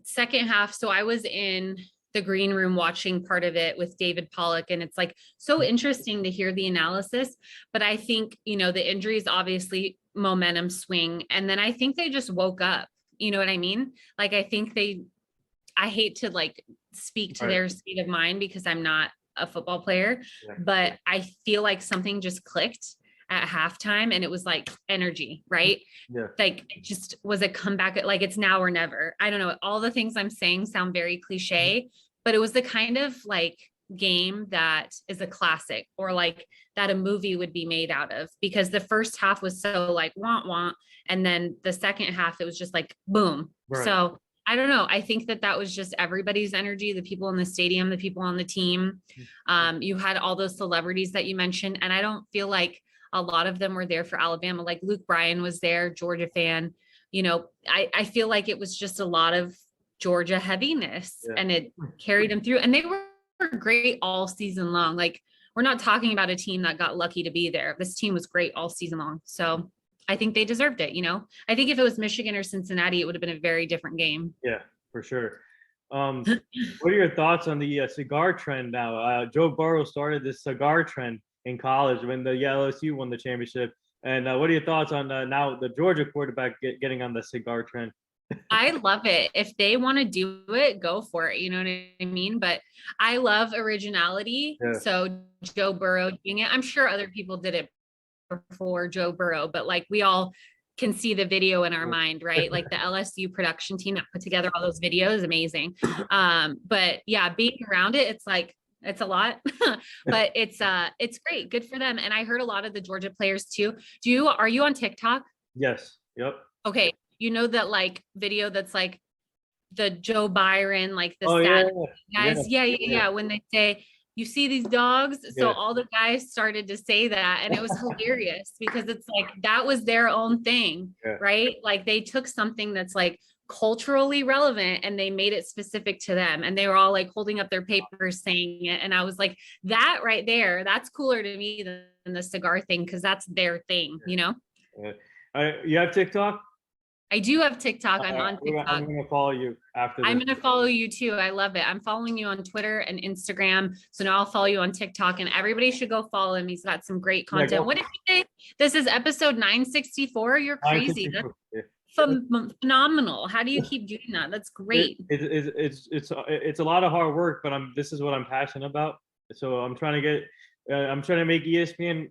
Second half. So I was in the green room watching part of it with David Pollock. And it's like, so interesting to hear the analysis, but I think, the injuries, obviously momentum swing. And then I think they just woke up, you know what I mean? Like, I think I hate to like speak to their state of mind because I'm not a football player, but I feel like something just clicked at halftime and it was like energy, right? Yeah. Like it just was a comeback. Like it's now or never. I don't know. All the things I'm saying sound very cliche, but it was the kind of like game that is a classic or like that a movie would be made out of, because the first half was so like wah. And then the second half, it was just like, boom. Right. So I don't know. I think that was just everybody's energy, the people in the stadium, the people on the team. You had all those celebrities that you mentioned. And I don't feel like a lot of them were there for Alabama. Like Luke Bryan was there, Georgia fan. I feel like it was just a lot of Georgia heaviness and it carried them through. And they were great all season long. Like we're not talking about a team that got lucky to be there. This team was great all season long. So I think they deserved it. I think if it was Michigan or Cincinnati, it would have been a very different game. Yeah, for sure. What are your thoughts on the cigar trend now? Joe Burrow started this cigar trend in college when the LSU won the championship. And what are your thoughts on now the Georgia quarterback getting on the cigar trend? I love it. If they want to do it, go for it. You know what I mean? But I love originality. Yeah. So Joe Burrow doing it. I'm sure other people did it before Joe Burrow, but like we all can see the video in our mind, right? Like the LSU production team that put together all those videos, amazing. But yeah, being around it, it's like, it's a lot, but it's great. Good for them. And I heard a lot of the Georgia players too. Are you on TikTok? Yes. Yep. Okay. You know that like video that's like the Joe Byron, like the Oh sad yeah. guys. Yeah. When they say, you see these dogs. So all the guys started to say that, and it was hilarious because it's like, that was their own thing, right? Like they took something that's like culturally relevant and they made it specific to them. And they were all like holding up their papers saying it. And I was like, that right there, that's cooler to me than the cigar thing. Cause that's their thing, you know? You have TikTok? I do have TikTok. I'm on TikTok. I'm going to follow you after this. I'm going to follow you too. I love it. I'm following you on Twitter and Instagram. So now I'll follow you on TikTok, and everybody should go follow him. He's got some great content. What did you say? This is episode 964. You're crazy. That's phenomenal. How do you keep doing that? That's great. It's a lot of hard work, but this is what I'm passionate about. So I'm trying to make ESPN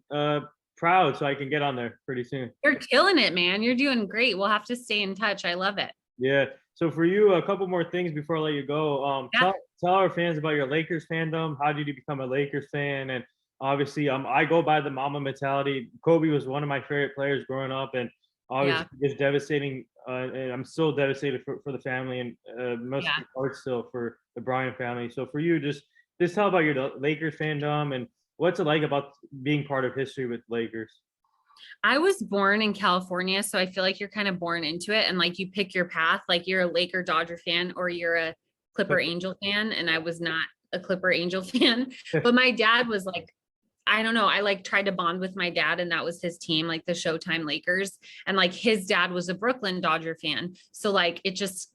proud so I can get on there pretty soon. You're killing it, man. You're doing great. We'll have to stay in touch. I love it. Yeah. So for you, a couple more things before I let you go. Tell our fans about your Lakers fandom. How did you become a Lakers fan? And obviously, I go by the Mamba mentality. Kobe was one of my favorite players growing up, and obviously it's devastating. And I'm still devastated for the family, and most of the part still for the Bryant family. So for you, just tell about your Lakers fandom and what's it like about being part of history with Lakers? I was born in California, so I feel like you're kind of born into it, and like you pick your path. Like you're a Laker Dodger fan or you're a Clipper Angel fan, and I was not a Clipper Angel fan. But my dad was like, I don't know, I like tried to bond with my dad, and that was his team, like the Showtime Lakers, and like his dad was a Brooklyn Dodger fan, so like it just,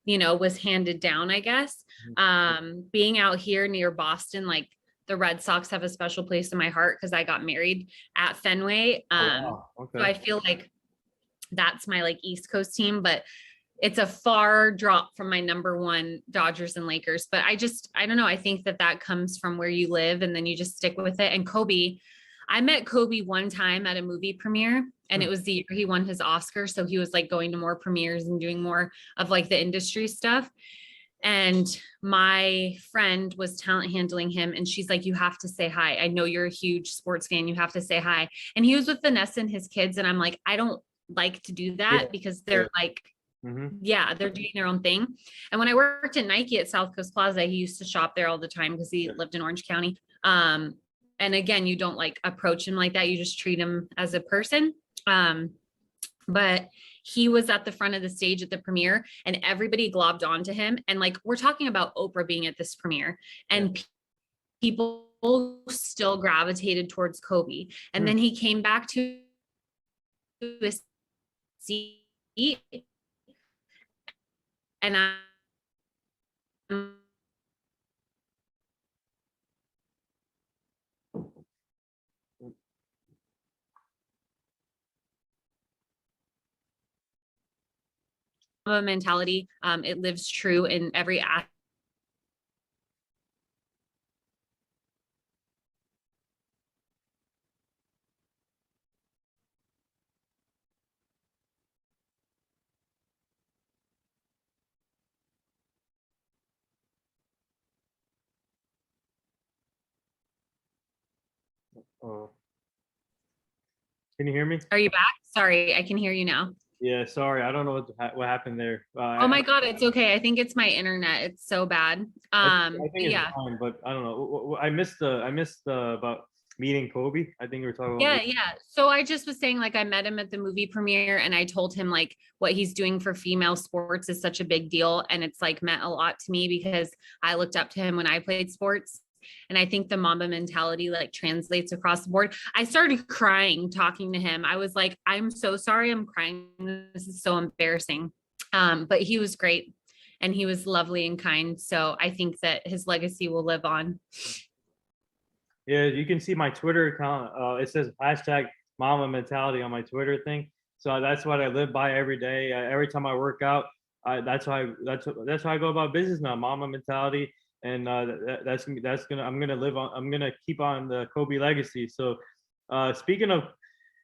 you know, was handed down, I guess. Being out here near Boston, like the Red Sox have a special place in my heart because I got married at Fenway. So I feel like that's my like East Coast team, but it's a far drop from my number one Dodgers and Lakers. But I don't know. I think that comes from where you live and then you just stick with it. And Kobe, I met Kobe one time at a movie premiere, and it was the year he won his Oscar. So he was like going to more premieres and doing more of like the industry stuff. And my friend was talent handling him, and she's like, you have to say hi. I know you're a huge sports fan. You have to say hi. And he was with Vanessa and his kids. And I'm like, I don't like to do that because they're like, they're doing their own thing. And when I worked at Nike at South Coast Plaza, he used to shop there all the time because he lived in Orange County. And again, you don't like approach him like that. You just treat him as a person. But he was at the front of the stage at the premiere, and everybody globbed onto him. And like, we're talking about Oprah being at this premiere, and people still gravitated towards Kobe. And then he came back to his seat, and I'm a mentality. It lives true in every aspect. Can you hear me? Are you back? Sorry, I can hear you now. Yeah, sorry. I don't know what happened there. Oh my God, it's okay. I think it's my internet. It's so bad. I think it's fine, but I don't know. I missed about meeting Kobe. I think we were talking about. Yeah. So I just was saying, like, I met him at the movie premiere, and I told him like what he's doing for female sports is such a big deal, and it's like meant a lot to me because I looked up to him when I played sports. And I think the Mamba mentality like translates across the board. I started crying talking to him. I was like, I'm so sorry I'm crying. This is so embarrassing. But he was great, and he was lovely and kind. So I think that his legacy will live on. Yeah, you can see my Twitter account. It says #Mamba mentality on my Twitter thing. So that's what I live by every day. Every time I work out, that's how I go about business now. Mamba mentality. And I'm gonna keep on the Kobe legacy. So speaking of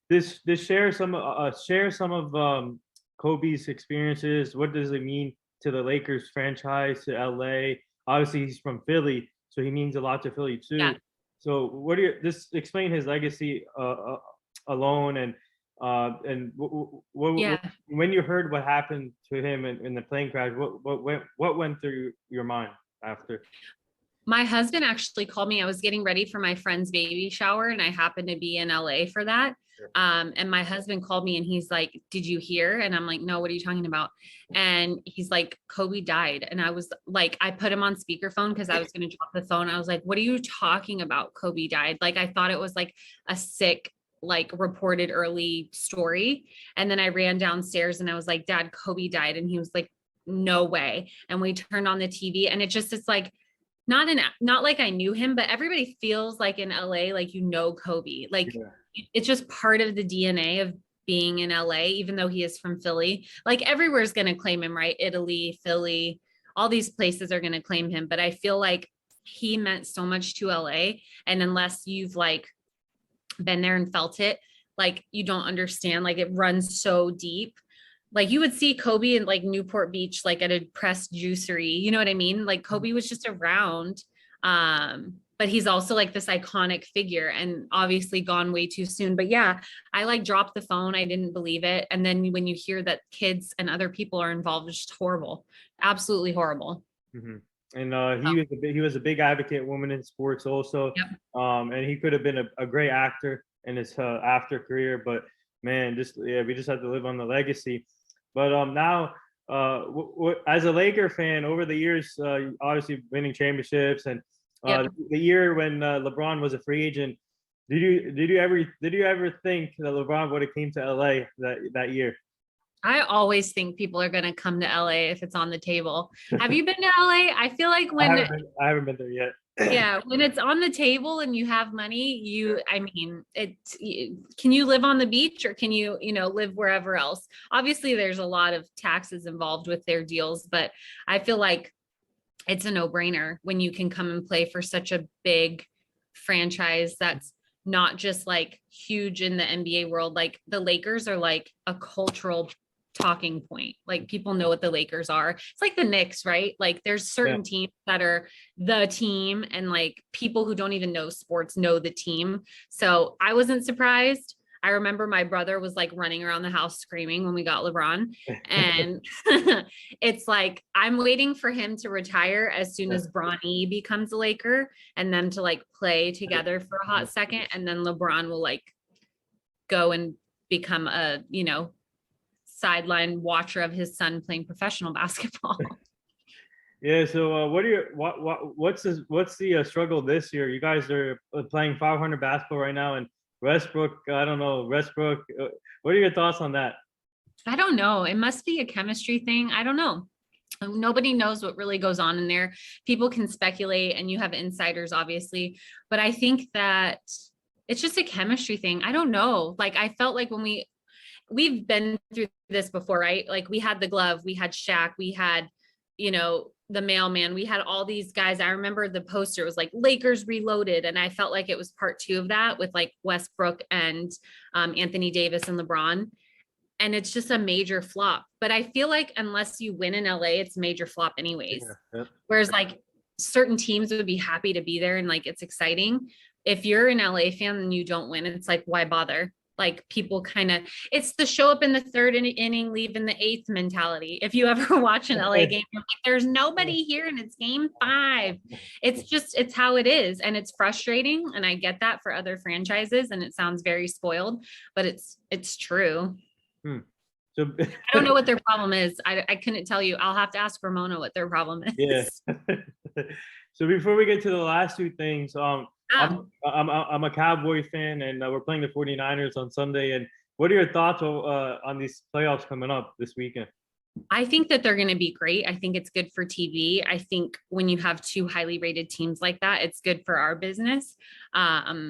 this share some of Kobe's experiences. What does it mean to the Lakers franchise, to LA? Obviously, he's from Philly, so he means a lot to Philly too. Yeah. So, what do you just explain his legacy alone, and Yeah. when you heard what happened to him in the plane crash, what went through your mind after? My husband actually called me. I was getting ready for my friend's baby shower and I happened to be in LA for that. And my husband called me and he's like, "Did you hear?" And I'm like, "No, what are you talking about?" And he's like, "Kobe died." And I was like, I put him on speakerphone because I was going to drop the phone. I was like, "What are you talking about? Kobe died." Like, I thought it was like a sick, like reported early story. And then I ran downstairs and I was like, "Dad, Kobe died." And he was like, "No way." And we turned on the TV and it's like, not like I knew him, but everybody feels like in LA, like, Kobe, like it's just part of the DNA of being in LA, even though he is from Philly. Like everywhere's going to claim him, right? Italy, Philly, all these places are going to claim him. But I feel like he meant so much to LA. And unless you've like been there and felt it, like you don't understand, like it runs so deep. Like you would see Kobe in like Newport Beach, like at a pressed juicery, you know what I mean? Like Kobe was just around. But he's also like this iconic figure and obviously gone way too soon. But yeah, I like dropped the phone. I didn't believe it. And then when you hear that kids and other people are involved, it's just horrible. Absolutely horrible. Mm-hmm. And he was a big advocate, women in sports also. Yep. And he could have been a great actor in his after career, but man, we just have to live on the legacy. But now, as a Laker fan, over the years, obviously winning championships, and Yep. the year when LeBron was a free agent, did you ever think that LeBron would have came to LA that year? I always think people are going to come to LA if it's on the table. Have you been to LA? I feel like I haven't been there yet. Yeah, when it's on the table and you have money, can you live on the beach or can you live wherever else? Obviously, there's a lot of taxes involved with their deals, but I feel like it's a no-brainer when you can come and play for such a big franchise that's not just like huge in the NBA world. Like the Lakers are like a cultural talking point. Like people know what the Lakers are. It's like the Knicks, right? Like there's certain teams that are the team and like people who don't even know sports know the team. So I wasn't surprised. I remember my brother was like running around the house screaming when we got LeBron. And it's like, I'm waiting for him to retire as soon as Bronny becomes a Laker and them to like play together for a hot second. And then LeBron will like go and become a, sideline watcher of his son playing professional basketball. Yeah. So what's the struggle this year? You guys are playing 500 basketball right now, and Westbrook, I don't know, what are your thoughts on that? I don't know. It must be a chemistry thing. I don't know. Nobody knows what really goes on in there. People can speculate and you have insiders, obviously, but I think that it's just a chemistry thing. I don't know. Like I felt like when we've been through this before, right? Like we had the glove, we had Shaq, we had, the mailman, we had all these guys. I remember the poster was like Lakers Reloaded. And I felt like it was part 2 of that with like Westbrook and Anthony Davis and LeBron. And it's just a major flop. But I feel like unless you win in LA, it's major flop anyways. Yeah. Whereas like certain teams would be happy to be there and like it's exciting. If you're an LA fan and you don't win, it's like, why bother? Like people it's the show up in the 3rd inning, leave in the 8th mentality. If you ever watch an LA game, you're like, there's nobody here and it's game 5. It's how it is. And it's frustrating. And I get that for other franchises and it sounds very spoiled, but it's true. So I don't know what their problem is. I couldn't tell you. I'll have to ask Ramona what their problem is. Yeah. So before we get to the last 2 things, I'm a Cowboy fan, and we're playing the 49ers on Sunday. And what are your thoughts on these playoffs coming up this weekend? I think that they're going to be great. I think it's good for TV. I think when you have 2 highly rated teams like that, it's good for our business. I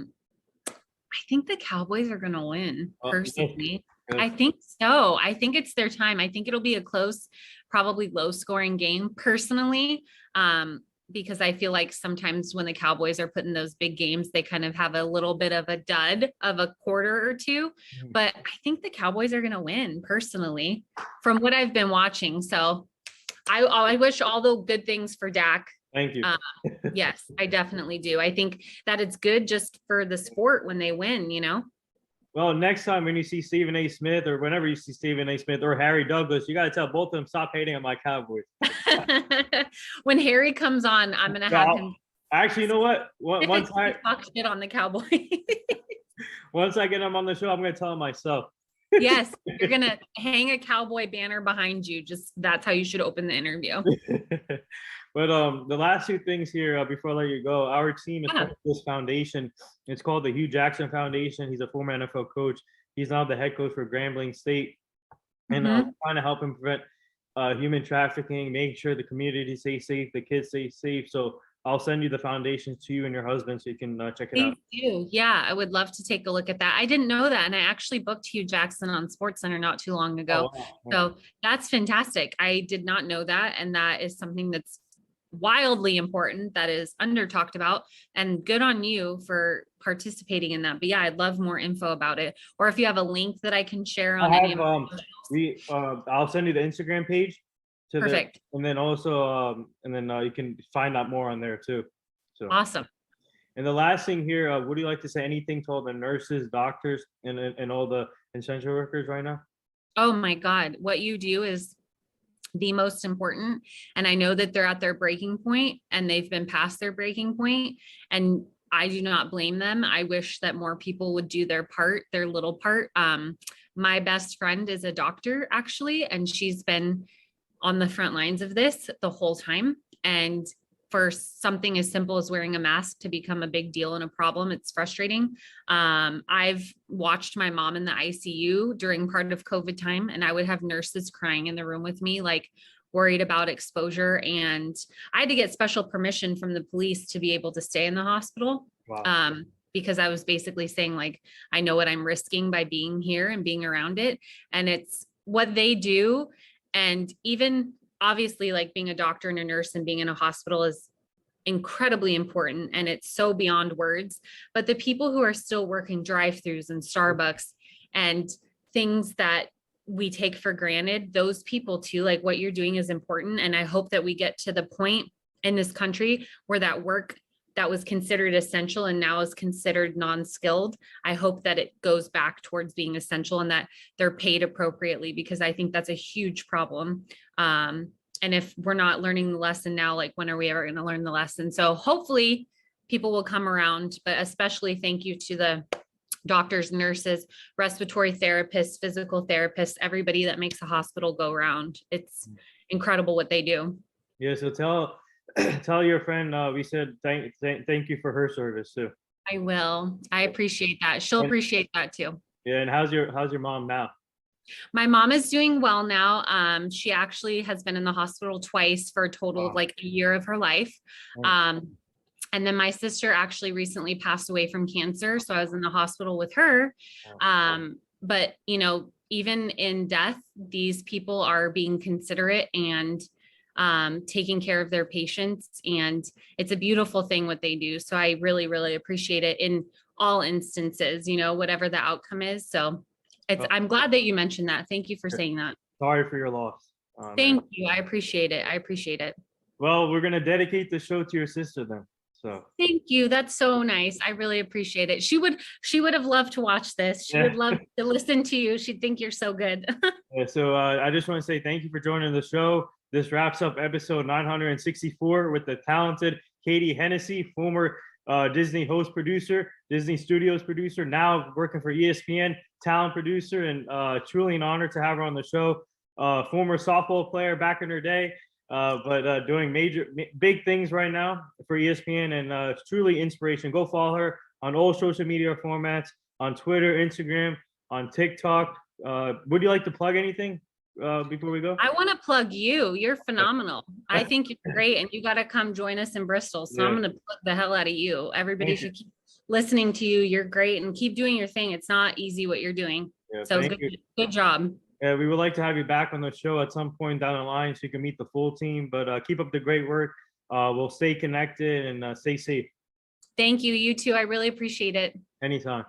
think the Cowboys are going to win, personally. I think so. I think it's their time. I think it'll be a close, probably low scoring game personally. because I feel like sometimes when the Cowboys are put in those big games, they kind of have a little bit of a dud of a quarter or two. But I think the Cowboys are going to win personally from what I've been watching. So I wish all the good things for Dak. Thank you. Yes, I definitely do. I think that it's good just for the sport when they win, you know? Well, next time when you see Stephen A. Smith or whenever you see Stephen A. Smith or Harry Douglas, you got to tell both of them stop hating on my Cowboys. When Harry comes on, I'm going to have him. Actually, you know what? Once I talk shit on the Cowboys. Once I get him on the show, I'm going to tell him myself. Yes, you're going to hang a Cowboy banner behind you. Just that's how you should open the interview. But the last two things here before I let you go, our team is part of this foundation. It's called the Hugh Jackson Foundation. He's a former NFL coach. He's now the head coach for Grambling State, and trying to help him prevent human trafficking, making sure the community stays safe, the kids stay safe. So I'll send you the foundation to you and your husband so you can check it out. Thank you. Yeah, I would love to take a look at that. I didn't know that, and I actually booked Hugh Jackson on SportsCenter not too long ago. Oh, wow. So that's fantastic. I did not know that, and that is something that's wildly important, that is under talked about, and good on you for participating in that. But yeah, I'd love more info about it, or if you have a link that I can share on any of I'll send you the Instagram page to Perfect. and then also you can find out more on there too. So awesome. And the last thing here, would you like to say anything to all the nurses, doctors, and all the essential workers right now? Oh my God, what you do is the most important. And I know that they're at their breaking point and they've been past their breaking point, and I do not blame them. I wish that more people would do their part, their little part. My best friend is a doctor actually, and she's been on the front lines of this the whole time. And for something as simple as wearing a mask to become a big deal and a problem, it's frustrating. I've watched my mom in the ICU during part of COVID time, and I would have nurses crying in the room with me, like worried about exposure. And I had to get special permission from the police to be able to stay in the hospital. Wow. Because I was basically saying, like, I know what I'm risking by being here and being around it. And it's what they do. And even obviously, like being a doctor and a nurse and being in a hospital is incredibly important, and it's so beyond words. But the people who are still working drive-throughs and Starbucks and things that we take for granted, those people too, like what you're doing is important. And I hope that we get to the point in this country where that work that was considered essential and now is considered non-skilled, I hope that it goes back towards being essential and that they're paid appropriately, because I think that's a huge problem. And if we're not learning the lesson now, like when are we ever going to learn the lesson? So hopefully people will come around, but especially thank you to the doctors, nurses, respiratory therapists, physical therapists, everybody that makes a hospital go round. It's incredible what they do. Yeah, so tell your friend we said thank you for her service too. I will. I appreciate that. She'll appreciate that too. Yeah, and how's your mom now? My mom is doing well now. She actually has been in the hospital twice for a total of like a year of her life. And then my sister actually recently passed away from cancer, so I was in the hospital with her. But you know, even in death, these people are being considerate and taking care of their patients, and it's a beautiful thing what they do. So I really, really appreciate it in all instances, you know, whatever the outcome is. So I'm glad that you mentioned that. Thank you for saying that. Sorry for your loss. Thank you. I appreciate it. I appreciate it. Well, we're going to dedicate the show to your sister then. So thank you. That's so nice. I really appreciate it. She would have loved to watch this. She would love to listen to you. She'd think you're so good. So I just want to say thank you for joining the show. This wraps up episode 964 with the talented Katie Hennessey, former Disney host producer, Disney Studios producer, now working for ESPN, talent producer, and truly an honor to have her on the show. Former softball player back in her day, but doing big things right now for ESPN, and it's truly inspiration. Go follow her on all social media formats, on Twitter, Instagram, on TikTok. Would you like to plug anything before we go? I want to plug you. You're phenomenal. I think you're great, and you got to come join us in Bristol. So I'm going to plug the hell out of you. Everybody should keep listening to you. You're great, and keep doing your thing. It's not easy what you're doing. So good job. Yeah, we would like to have you back on the show at some point down the line so you can meet the full team, but keep up the great work. we'll stay connected and stay safe. Thank you. You too. I really appreciate it. Anytime.